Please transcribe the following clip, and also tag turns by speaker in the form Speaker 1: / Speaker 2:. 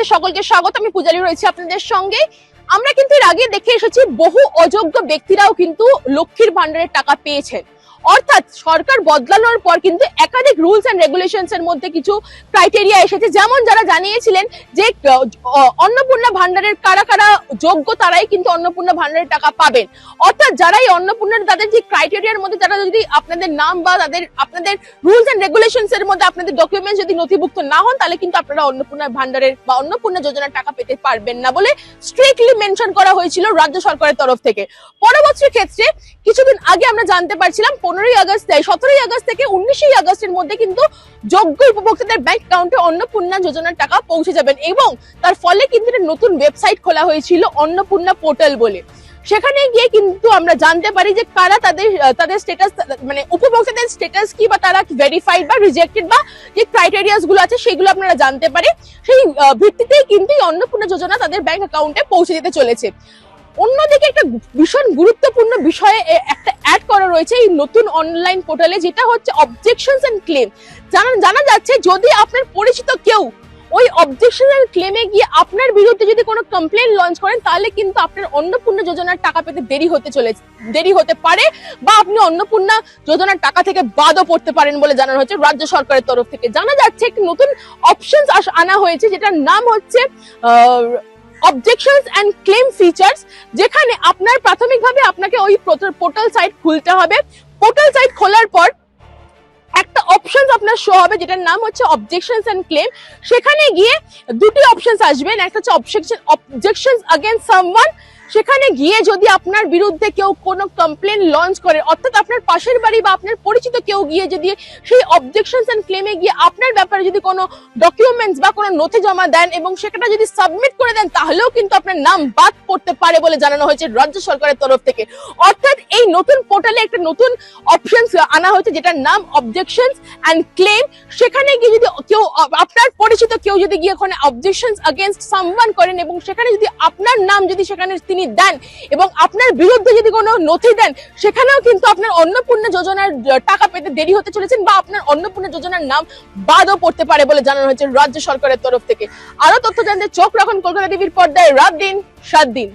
Speaker 1: আপনাদের সকলকে স্বাগত। আমি পূজালি রয়েছি আপনাদের সঙ্গে। আমরা কিন্তু এর আগে দেখে এসেছি বহু অযোগ্য ব্যক্তিরাও কিন্তু লক্ষ্মীর ভান্ডারের টাকা পেয়েছেন। অর্থাৎ সরকার বদলানোর পর কিন্তু একাধিক রুলস এন্ড রেগুলেশনস এর মধ্যে কিছু ক্রাইটেরিয়া এসেছে, যেমন যারা জানিয়েছিলেন যে অন্নপূর্ণা ভান্ডারের কারা কারা যোগ্য তারাই কিন্তু অন্নপূর্ণা ভান্ডারের টাকা পাবেন। অর্থাৎ যারা এই অন্নপূর্ণার তাদের যে ক্রাইটেরিয়ার মধ্যে তারা যদি আপনাদের নাম বা আপনাদের রুলস এন্ড রেগুলেশনস এর মধ্যে আপনাদের ডকুমেন্টস যদি নথিভুক্ত না হন, তাহলে কিন্তু আপনারা অন্নপূর্ণা ভান্ডারের বা অন্নপূর্ণা যোজনার টাকা পেতে পারবেন না বলে স্ট্রিক্টলি মেনশন করা হয়েছিল রাজ্য সরকারের তরফ থেকে। পরবর্তী ক্ষেত্রে কিছুদিন আগে আমরা জানতে পারছিলাম 17ই আগস্ট থেকে 19ই আগস্টের মধ্যে কিন্তু যোগ্য উপভোক্তাদের ব্যাংক অ্যাকাউন্টে অন্নপূর্ণা যোজনার টাকা পৌঁছে যাবেন, এবং তার ফলে কিন্তু নতুন ওয়েবসাইট খোলা হয়েছিল অন্নপূর্ণা পোর্টাল বলে। সেখানে গিয়ে কিন্তু আমরা জানতে পারি যে কারা তাদের স্ট্যাটাস, মানে উপভোক্তাদের স্ট্যাটাস কি, বা তারা ভেরিফাইড বা রিজেক্টেড বা যে ক্রাইটেরিয়াস গুলো আছে সেগুলো আপনারা জানতে পারে। সেই ভিত্তিতেই কিন্তু অন্নপূর্ণা যোজনা তাদের ব্যাংক অ্যাকাউন্টে পৌঁছে যেতে চলেছে। অন্যদিকে একটা ভীষণ গুরুত্বপূর্ণ বিষয়ে একটা অ্যাড করা রয়েছে এই নতুন অনলাইন পোর্টালে, যেটা হচ্ছে অবজেকশনস এন্ড ক্লেম। জানা যাচ্ছে যদি আপনার পরিচিত কেউ ওই অবজেকশন এন্ড ক্লেমে গিয়ে আপনার বিরুদ্ধে যদি কোনো কমপ্লেন লঞ্চ করেন, তাহলে কিন্তু আপনার অন্নপূর্ণা যোজনার টাকা পেতে দেরি হতে পারে, বা আপনি অন্নপূর্ণা যোজনার টাকা থেকে বাদও পড়তে পারেন বলে জানানো হচ্ছে রাজ্য সরকারের তরফ থেকে। জানা যাচ্ছে একটি নতুন অপশনস আনা হয়েছে, যেটার নাম হচ্ছে অবজেকশনস এন্ড ক্লেম ফিচার্স, যেখানে আপনার প্রাথমিকভাবে আপনাকে ওই পোর্টাল সাইট খুলতে হবে। পোর্টাল সাইট খোলার পর একটা অপশন আপনার শো হবে, যেটার নাম হচ্ছে অবজেকশনস এন্ড ক্লেম। সেখানে গিয়ে দুটি অপশনস আসবেন, একটা হচ্ছে অবজেকশনস अगेंस्ट সামওয়ান। সেখানে গিয়ে যদি আপনার বিরুদ্ধে কেউ কোনো কমপ্লেন লঞ্চ করে, অর্থাৎ আপনার পাশের বাড়ি বা আপনার পরিচিত কেউ গিয়ে যদি সেই অবজেকশনস এন্ড ক্লেমে গিয়ে আপনার ব্যাপারে যদি কোনো ডকুমেন্টস বা কোনো নথি জমা দেন এবং সেটা যদি সাবমিট করে দেন, তাহলেও কিন্তু আপনার নাম বাদ পড়তে পারে বলে জানানো হয়েছে রাজ্য সরকারের তরফ থেকে। অর্থাৎ এই নতুন পোর্টালে একটা নতুন অপশনস আনা হয়েছে, যেটার নাম অবজেকশনস এন্ড ক্লেম। সেখানে গিয়ে যদি কেউ, আপনার পরিচিত কেউ যদি গিয়ে ওখানে অবজেকশনস अगेंस्ट সামওয়ান করেন এবং সেখানে যদি আপনার নাম যদি সেখানে তিনি দেন এবং আপনার বিরুদ্ধে যদি কোনো নথি দেন, সেখানেও কিন্তু আপনার অন্নপূর্ণা যোজনার টাকা পেতে দেরি হতে চলেছেন, বা আপনার অন্নপূর্ণা যোজনার নাম বাদও পড়তে পারে বলে জানানো হয়েছে রাজ্য সরকারের তরফ থেকে। আরো তথ্য জানতে চোখ রাখুন কলকাতা টিভির পর্দায় রাত দিন 7 দিন।